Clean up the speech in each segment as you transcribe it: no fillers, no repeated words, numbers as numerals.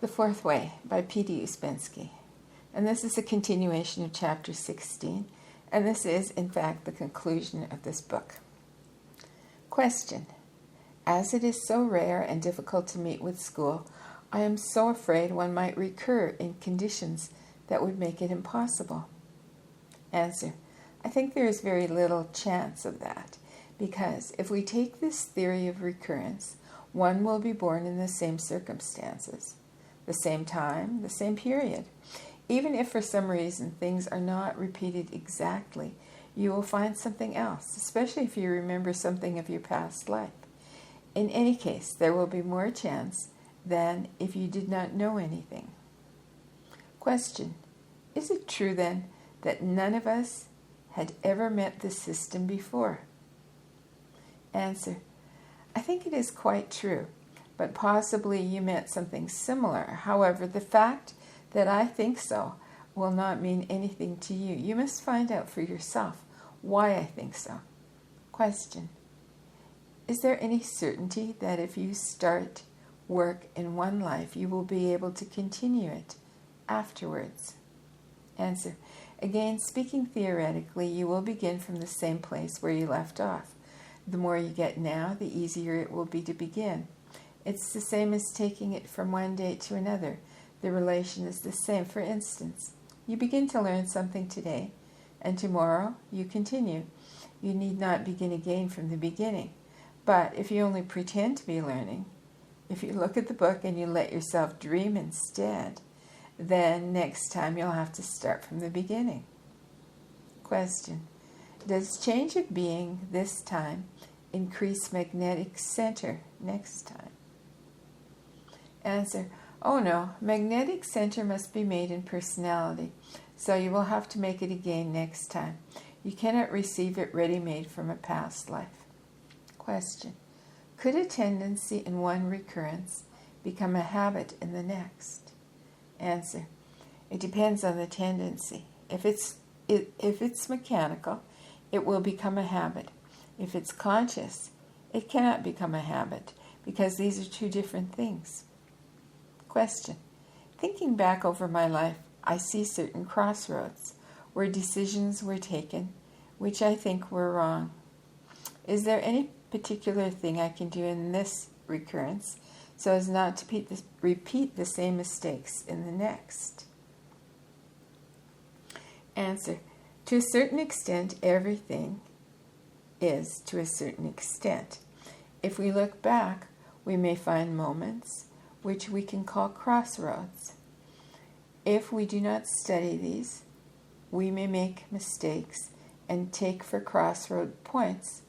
The Fourth Way by P.D. Ouspensky. And this is a continuation of chapter 16, and this is, in fact, the conclusion of this book. Question. As it is so rare and difficult to meet with school, I am so afraid one might recur in conditions that would make it impossible. Answer. I think there is very little chance of that, because if we take this theory of recurrence, one will be born in the same circumstances, the same time, the same period. Even if for some reason things are not repeated exactly, you will find something else, especially if you remember something of your past life. In any case, there will be more chance than if you did not know anything. Question. Is it true then that none of us had ever met this system before? Answer. I think it is quite true, but possibly you meant something similar. However, the fact that I think so will not mean anything to you. You must find out for yourself why I think so. Question. Is there any certainty that if you start work in one life, you will be able to continue it afterwards? Answer. Again, speaking theoretically, you will begin from the same place where you left off. The more you get now, the easier it will be to begin. It's the same as taking it from one date to another. The relation is the same. For instance, you begin to learn something today, and tomorrow you continue. You need not begin again from the beginning. But if you only pretend to be learning, if you look at the book and you let yourself dream instead, then next time you'll have to start from the beginning. Question. Does change of being this time increase magnetic center next time? Answer. Oh no, magnetic center must be made in personality, so you will have to make it again next time. You cannot receive it ready-made from a past life. Question. Could a tendency in one recurrence become a habit in the next? Answer. It depends on the tendency. If it's mechanical, it will become a habit. If it's conscious, it cannot become a habit, because these are two different things. Question. Thinking back over my life, I see certain crossroads where decisions were taken which I think were wrong. Is there any particular thing I can do in this recurrence so as not to repeat the same mistakes in the next? Answer. To a certain extent, everything is to a certain extent. If we look back, we may find moments which we can call crossroads. If we do not study these, we may make mistakes and take for crossroad points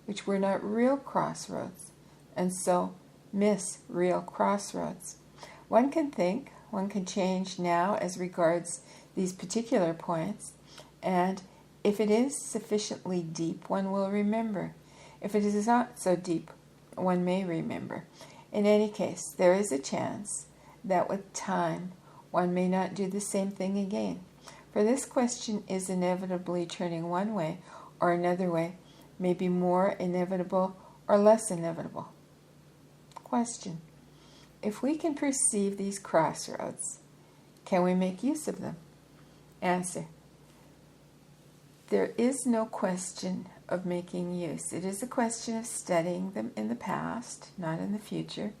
which were not real crossroads, and so miss real crossroads. One can think, one can change now as regards these particular points, and if it is sufficiently deep, one will remember. If it is not so deep, one may remember. In any case, there is a chance that with time one may not do the same thing again. For this question is inevitably turning one way or another way, may be more inevitable or less inevitable. Question. If we can perceive these crossroads, can we make use of them? Answer. There is no question of making use. It is a question of studying them in the past, not in the future.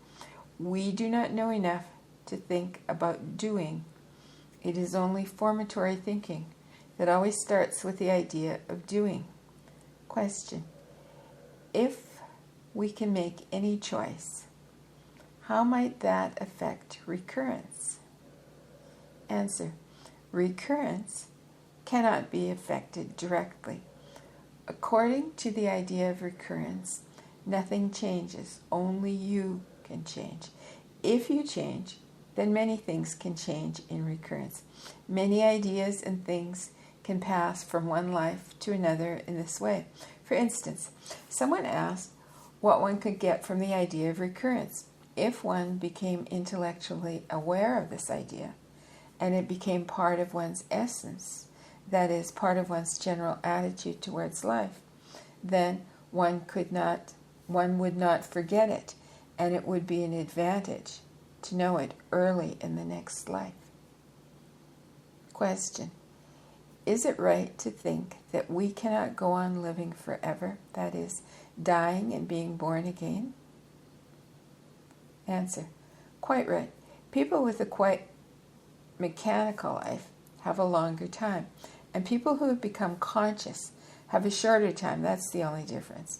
We do not know enough to think about doing. It is only formatory thinking that always starts with the idea of doing. Question. If we can make any choice, how might that affect recurrence? Answer. Recurrence cannot be affected directly. According to the idea of recurrence, nothing changes. Only you can change. If you change, then many things can change in recurrence. Many ideas and things can pass from one life to another in this way. For instance, someone asked what one could get from the idea of recurrence. If one became intellectually aware of this idea, and it became part of one's essence, that is, part of one's general attitude towards life, then one would not forget it, and it would be an advantage. to know it early in the next life. Question. Is it right to think that we cannot go on living forever, that is, dying and being born again? Answer. Quite right. People with a quite mechanical life have a longer time, and people who have become conscious have a shorter time. That's the only difference.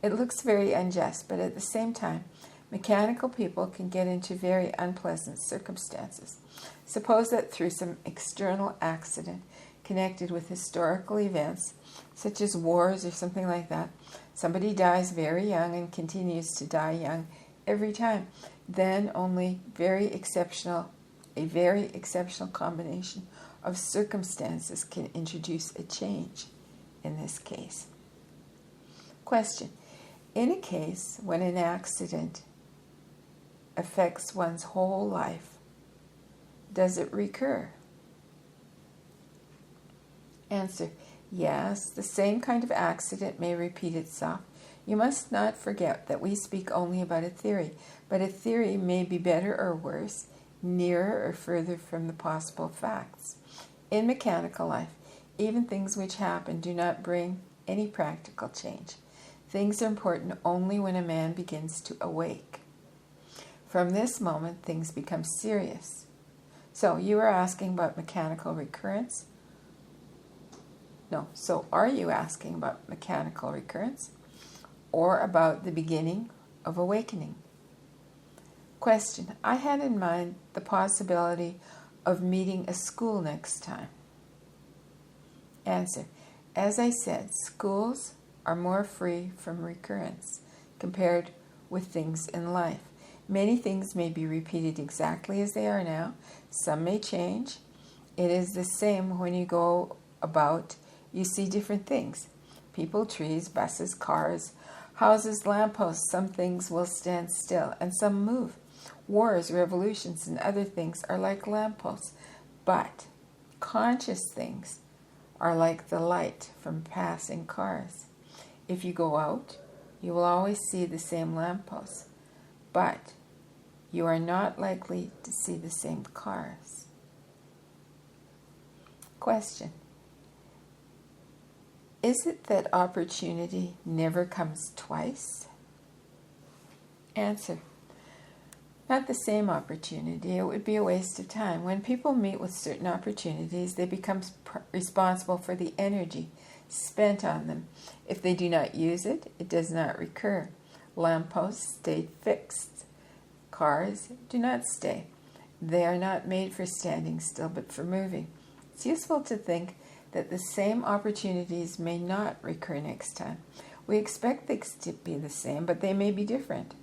It looks very unjust, but at the same time, mechanical people can get into very unpleasant circumstances. Suppose that through some external accident connected with historical events, such as wars or something like that, somebody dies very young and continues to die young every time. Then only a very exceptional combination of circumstances can introduce a change in this case. Question. In a case when an accident affects one's whole life, does it recur? Answer. Yes, the same kind of accident may repeat itself. You must not forget that we speak only about a theory, but a theory may be better or worse, nearer or further from the possible facts. In mechanical life, even things which happen do not bring any practical change. Things are important only when a man begins to awake. From this moment, things become serious. So, you are asking about mechanical recurrence? No. So, are you asking about mechanical recurrence or about the beginning of awakening? Question. I had in mind the possibility of meeting a school next time. Answer. As I said, schools are more free from recurrence compared with things in life. Many things may be repeated exactly as they are now. Some may change. It is the same when you go about. You see different things. People, trees, buses, cars, houses, lampposts. Some things will stand still and some move. Wars, revolutions, and other things are like lampposts. But conscious things are like the light from passing cars. If you go out, you will always see the same lampposts, but you are not likely to see the same cars. Question. Is it that opportunity never comes twice? Answer. Not the same opportunity. It would be a waste of time. When people meet with certain opportunities, they become responsible for the energy spent on them. If they do not use it, it does not recur. Lampposts stay fixed. Cars do not stay. They are not made for standing still, but for moving. It's useful to think that the same opportunities may not recur next time. We expect things to be the same, but they may be different.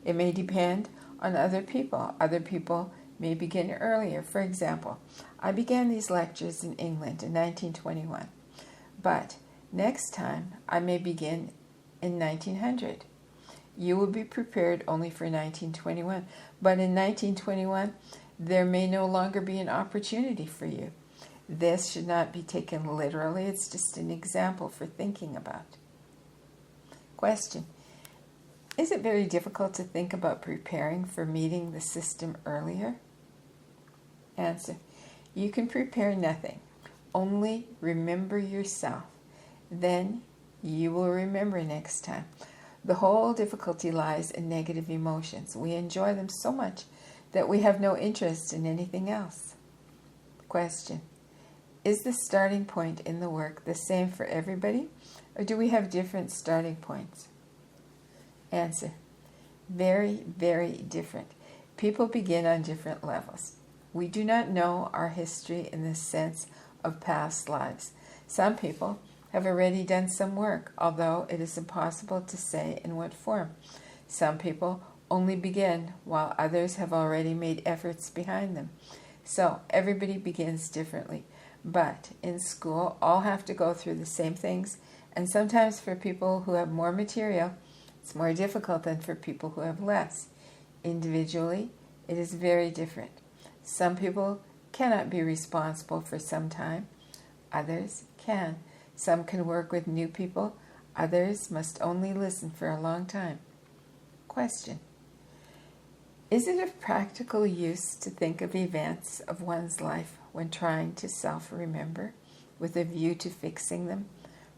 It may depend on other people. Other people may begin earlier. For example, I began these lectures in England in 1921, but next time I may begin in 1900. You will be prepared only for 1921, but in 1921 there may no longer be an opportunity for you. This should not be taken literally. It's just an example for thinking about. Question. Is it very difficult to think about preparing for meeting the system earlier? Answer. You can prepare nothing. Only remember yourself. Then you will remember next time. The whole difficulty lies in negative emotions. We enjoy them so much that we have no interest in anything else. Question. Is the starting point in the work the same for everybody, or do we have different starting points? Answer. Very, very different. People begin on different levels. We do not know our history in the sense of past lives. Some people have already done some work, although it is impossible to say in what form. Some people only begin, while others have already made efforts behind them. So everybody begins differently. But in school, all have to go through the same things, and sometimes for people who have more material, it's more difficult than for people who have less. Individually, it is very different. Some people cannot be responsible for some time. Others can. Some can work with new people. Others must only listen for a long time. Question. Is it of practical use to think of events of one's life when trying to self-remember with a view to fixing them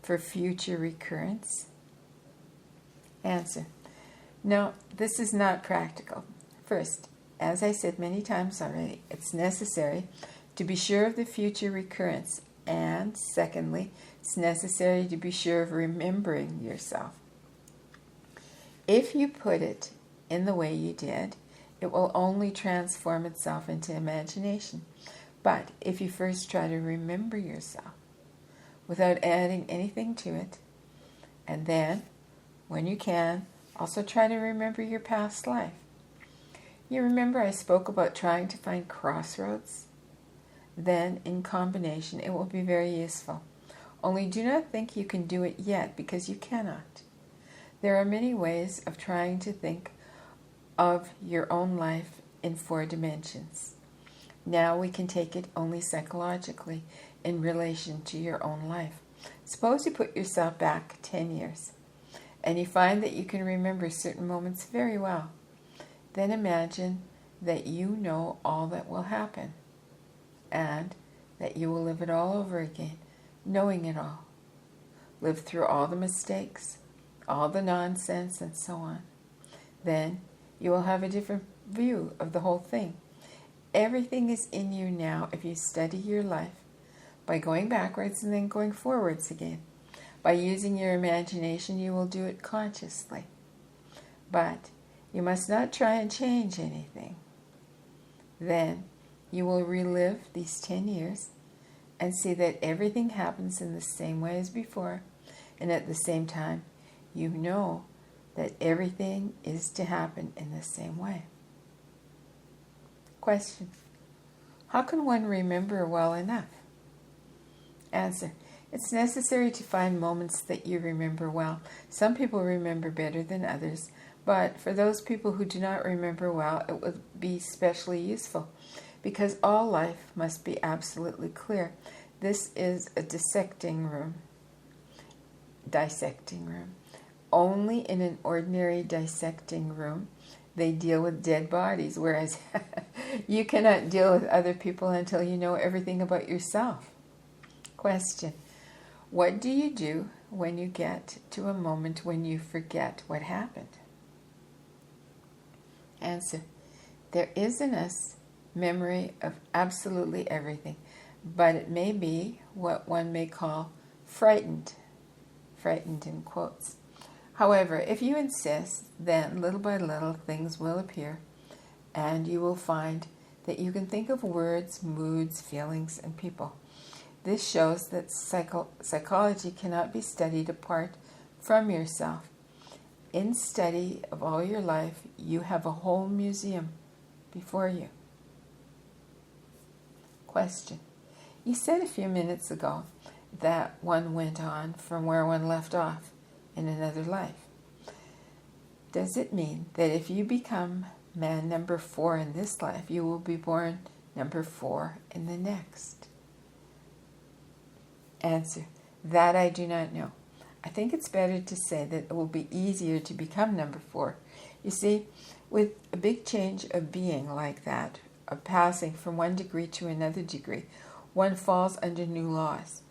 for future recurrence? Answer: no, this is not practical. First, as I said many times already, it's necessary to be sure of the future recurrence, and secondly, it's necessary to be sure of remembering yourself. If you put it in the way you did, it will only transform itself into imagination. But if you first try to remember yourself without adding anything to it, and then, when you can, also try to remember your past life. You remember I spoke about trying to find crossroads? Then, in combination, it will be very useful. Only do not think you can do it yet, because you cannot. There are many ways of trying to think of your own life in 4 dimensions. Now we can take it only psychologically in relation to your own life. Suppose you put yourself back 10 years, and you find that you can remember certain moments very well. Then imagine that you know all that will happen, and that you will live it all over again, knowing it all. Live through all the mistakes, all the nonsense, and so on. Then you will have a different view of the whole thing. Everything is in you now if you study your life by going backwards and then going forwards again. By using your imagination, you will do it consciously. But you must not try and change anything. Then you will relive these 10 years and see that everything happens in the same way as before, and at the same time, you know that everything is to happen in the same way. Question: how can one remember well enough? Answer: it's necessary to find moments that you remember well. Some people remember better than others, but for those people who do not remember well, it would be especially useful, because all life must be absolutely clear. This is a dissecting room. Only in an ordinary dissecting room they deal with dead bodies, whereas you cannot deal with other people until you know everything about yourself. Question: what do you do when you get to a moment when you forget what happened? Answer: there is in us memory of absolutely everything, but it may be what one may call frightened in quotes. However, if you insist, then little by little things will appear, and you will find that you can think of words, moods, feelings, and people. This shows that psychology cannot be studied apart from yourself. In study of all your life, you have a whole museum before you. Question: you said a few minutes ago that one went on from where one left off in another life. Does it mean that if you become man number 4 in this life, you will be born number 4 in the next? Answer: that I do not know. I think it's better to say that it will be easier to become number 4. You see, with a big change of being like that, of passing from one degree to another degree, one falls under new laws.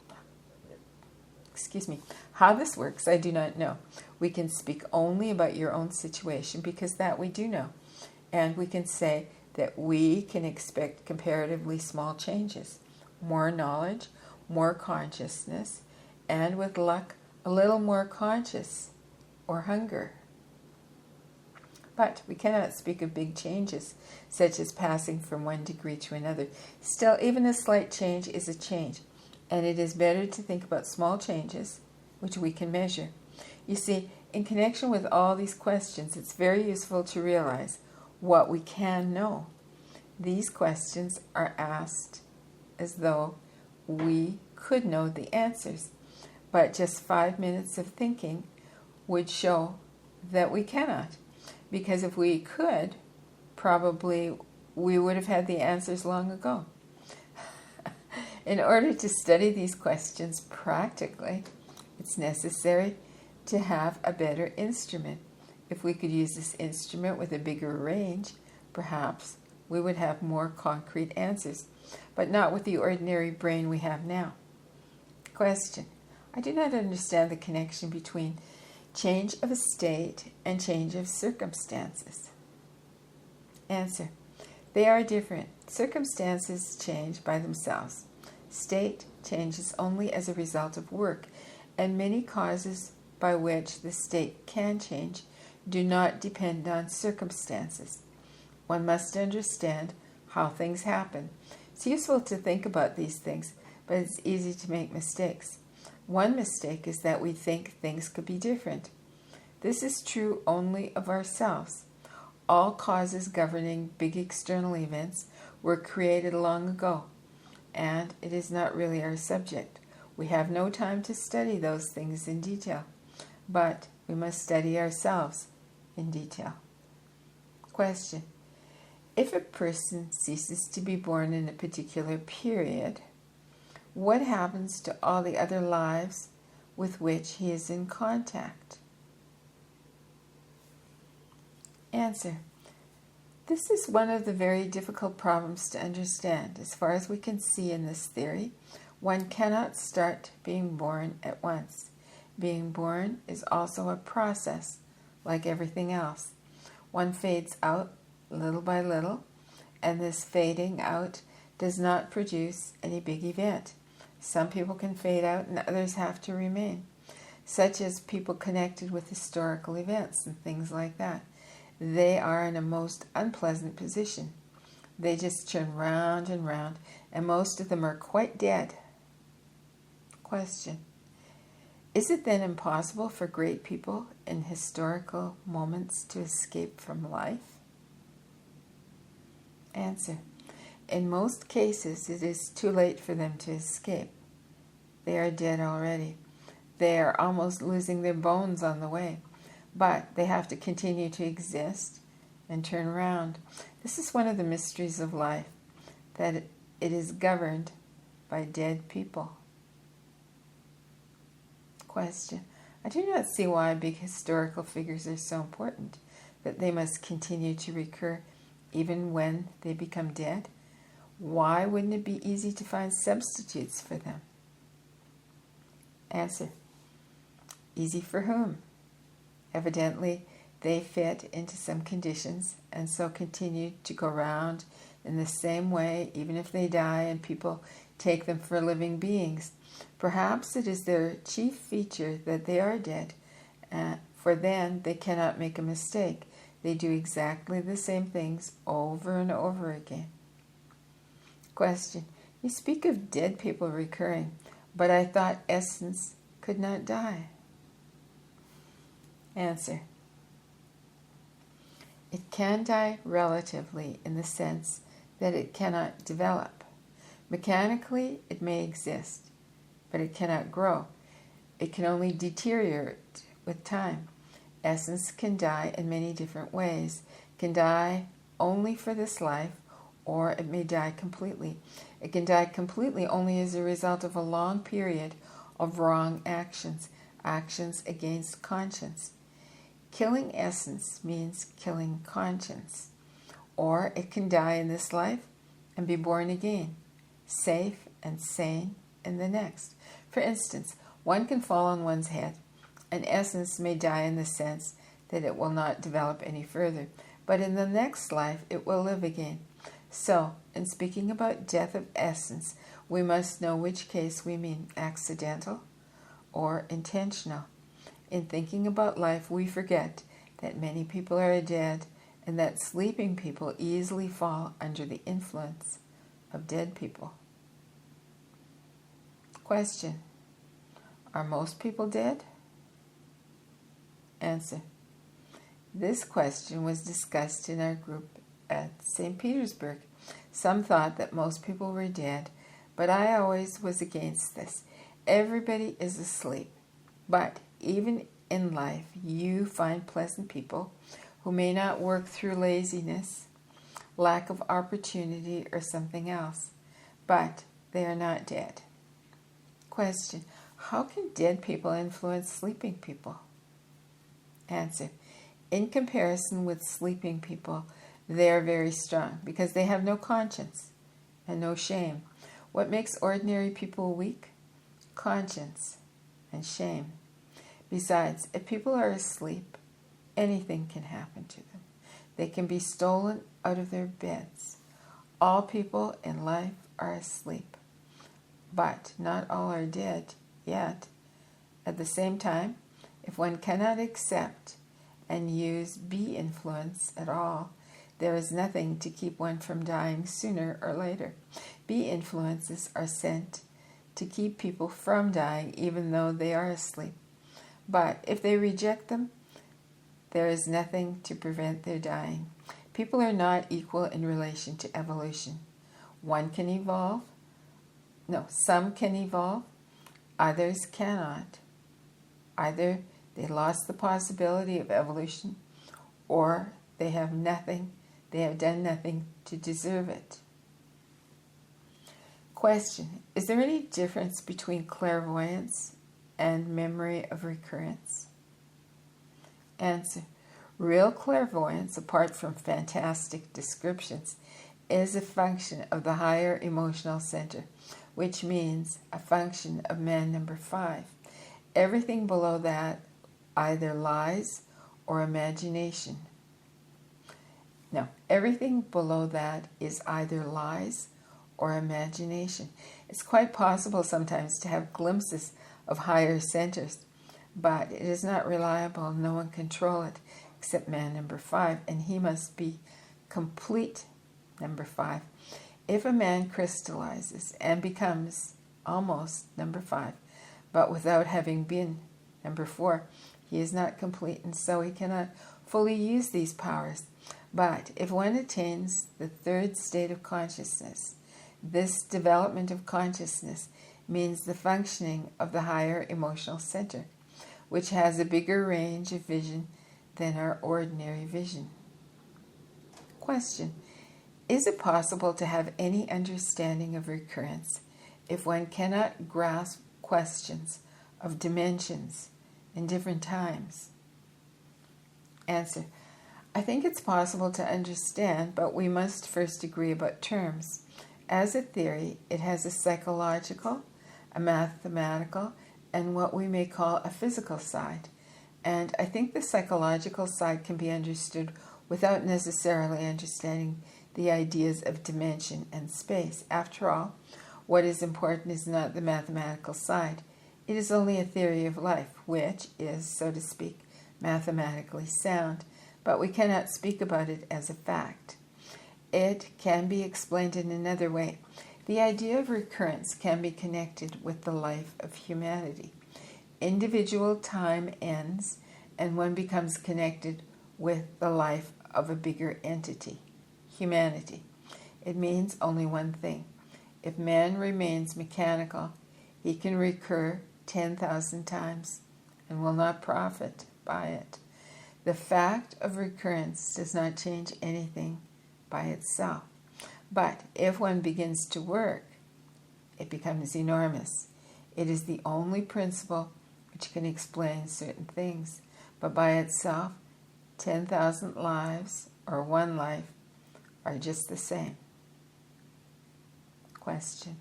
How this works, I do not know. We can speak only about your own situation, because that we do know. And we can say that we can expect comparatively small changes, more knowledge, more consciousness, and with luck, a little more conscious or hunger. But we cannot speak of big changes, such as passing from one degree to another. Still, even a slight change is a change, and it is better to think about small changes, which we can measure. You see, in connection with all these questions, it's very useful to realize what we can know. These questions are asked as though we could know the answers, but just 5 minutes of thinking would show that we cannot. Because if we could, probably we would have had the answers long ago. In order to study these questions practically, it's necessary to have a better instrument. If we could use this instrument with a bigger range, perhaps we would have more concrete answers, but not with the ordinary brain we have now. Question. I do not understand the connection between change of a state and change of circumstances. Answer. They are different. Circumstances change by themselves. State changes only as a result of work, and many causes by which the state can change do not depend on circumstances. One must understand how things happen. It's useful to think about these things, but it's easy to make mistakes. One mistake is that we think things could be different. This is true only of ourselves. All causes governing big external events were created long ago, and it is not really our subject. We have no time to study those things in detail, but we must study ourselves in detail. Question. If a person ceases to be born in a particular period, what happens to all the other lives with which he is in contact? Answer. This is one of the very difficult problems to understand. As far as we can see in this theory, one cannot start being born at once. Being born is also a process, like everything else. One fades out little by little, and this fading out does not produce any big event. Some people can fade out and others have to remain, such as people connected with historical events and things like that. They are in a most unpleasant position. They just turn round and round, and most of them are quite dead. Question. Is it then impossible for great people in historical moments to escape from life? Answer. In most cases, it is too late for them to escape. They are dead already. They are almost losing their bones on the way, but they have to continue to exist and turn around. This is one of the mysteries of life, that it is governed by dead people. Question. I do not see why big historical figures are so important, that they must continue to recur even when they become dead. Why wouldn't it be easy to find substitutes for them? Answer. Easy for whom? Evidently, they fit into some conditions and so continue to go round in the same way even if they die and people take them for living beings. Perhaps it is their chief feature that they are dead, for then they cannot make a mistake. They do exactly the same things over and over again. Question. You speak of dead people recurring, but I thought essence could not die. Answer. It can die relatively in the sense that it cannot develop. Mechanically, it may exist, but it cannot grow. It can only deteriorate with time. Essence can die in many different ways. It can die only for this life, or it may die completely. It can die completely only as a result of a long period of wrong actions, actions against conscience. Killing essence means killing conscience. Or it can die in this life and be born again, safe and sane in the next. For instance, one can fall on one's head. An essence may die in the sense that it will not develop any further, but in the next life it will live again. So, in speaking about death of essence, we must know which case we mean accidental or intentional. In thinking about life, we forget that many people are dead and that sleeping people easily fall under the influence of dead people. Question. Are most people dead? Answer. This question was discussed in our group at St. Petersburg. Some thought that most people were dead, but I always was against this. Everybody is asleep, but even in life you find pleasant people who may not work through laziness, lack of opportunity, or something else, but they are not dead. Question. How can dead people influence sleeping people? Answer. In comparison with sleeping people, They are very strong because they have no conscience and no shame. What makes ordinary people weak? Conscience and shame. Besides, if people are asleep, anything can happen to them. They can be stolen out of their beds. All people in life are asleep, but not all are dead yet. At the same time, if one cannot accept and use bee influence at all, there is nothing to keep one from dying sooner or later. Bee influences are sent to keep people from dying even though they are asleep. But if they reject them, there is nothing to prevent their dying. People are not equal in relation to evolution. Some can evolve, others cannot. Either they lost the possibility of evolution, or they have done nothing to deserve it. Question: is there any difference between clairvoyance and memory of recurrence? Answer: real clairvoyance, apart from fantastic descriptions, is a function of the higher emotional center, which means a function of man number 5. Everything below that either lies or imagination. Everything below that is either lies or imagination. It's quite possible sometimes to have glimpses of higher centers, but it is not reliable. No one can control it except man number 5, and he must be complete number 5. If a man crystallizes and becomes almost number 5, but without having been number 4, he is not complete, and so he cannot fully use these powers. But if one attains the 3rd state of consciousness, this development of consciousness means the functioning of the higher emotional center, which has a bigger range of vision than our ordinary vision. Question: is it possible to have any understanding of recurrence if one cannot grasp questions of dimensions in different times? Answer: I think it's possible to understand, but we must first agree about terms. As a theory, it has a psychological, a mathematical, and what we may call a physical side. And I think the psychological side can be understood without necessarily understanding the ideas of dimension and space. After all, what is important is not the mathematical side. It is only a theory of life, which is, so to speak, mathematically sound, but we cannot speak about it as a fact. It can be explained in another way. The idea of recurrence can be connected with the life of humanity. Individual time ends, and one becomes connected with the life of a bigger entity, humanity. It means only one thing. If man remains mechanical, he can recur 10,000 times and will not profit by it. The fact of recurrence does not change anything by itself. But if one begins to work, it becomes enormous. It is the only principle which can explain certain things. But by itself, 10,000 lives or one life are just the same. Question: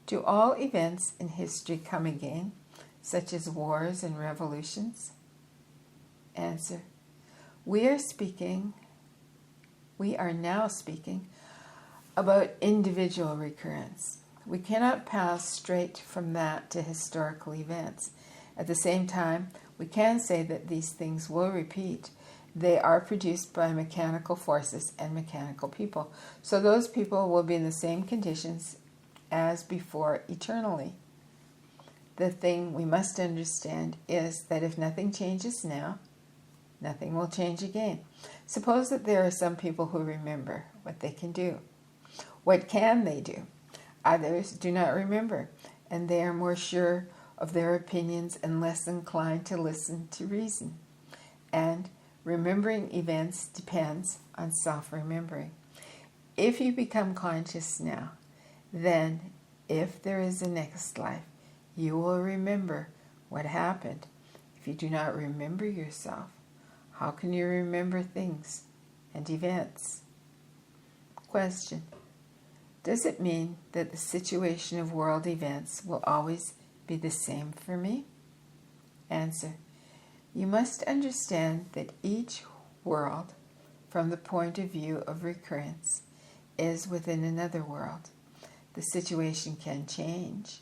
do all events in history come again, such as wars and revolutions? Answer: we are now speaking about individual recurrence. We cannot pass straight from that to historical events. At the same time, we can say that these things will repeat. They are produced by mechanical forces and mechanical people. So those people will be in the same conditions as before eternally. The thing we must understand is that if nothing changes now, nothing will change again. Suppose that there are some people who remember what they can do. What can they do? Others do not remember, and they are more sure of their opinions and less inclined to listen to reason. And remembering events depends on self-remembering. If you become conscious now, then if there is a next life, you will remember what happened. If you do not remember yourself, how can you remember things and events? Question. Does it mean that the situation of world events will always be the same for me? Answer. You must understand that each world, from the point of view of recurrence, is within another world. The situation can change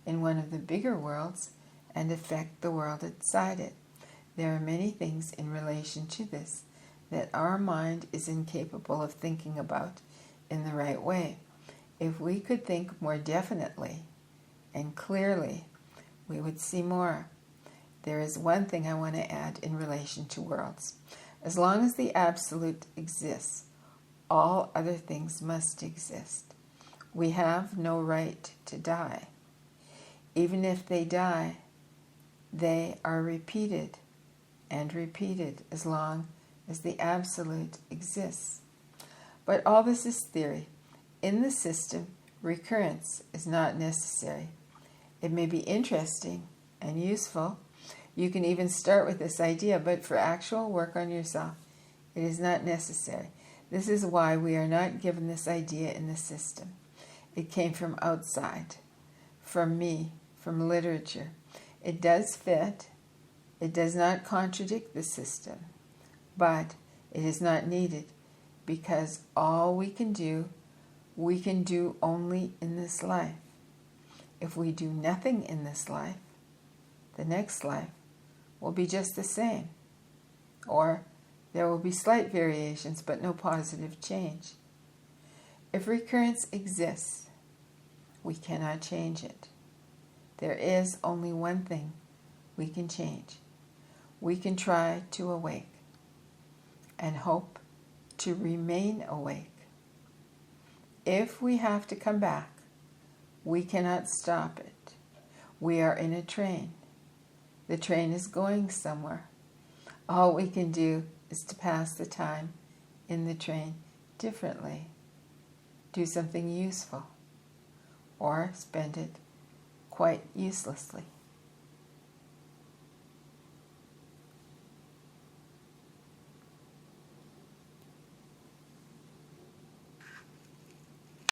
in one of the bigger worlds and affect the world outside it. There are many things in relation to this that our mind is incapable of thinking about in the right way. If we could think more definitely and clearly, we would see more. There is one thing I want to add in relation to worlds. As long as the Absolute exists, all other things must exist. We have no right to die. Even if they die, they are repeated and repeated as long as the Absolute exists. But all this is theory. In the system, recurrence is not necessary. It may be interesting and useful. You can even start with this idea, but for actual work on yourself, it is not necessary. This is why we are not given this idea in the system. It came from outside, from me, from literature. It does fit. It does not contradict the system, but it is not needed because all we can do only in this life. If we do nothing in this life, the next life will be just the same, or there will be slight variations but no positive change. If recurrence exists, we cannot change it. There is only one thing we can change. We can try to awake and hope to remain awake. If we have to come back, we cannot stop it. We are in a train. The train is going somewhere. All we can do is to pass the time in the train differently. Do something useful, or spend it quite uselessly.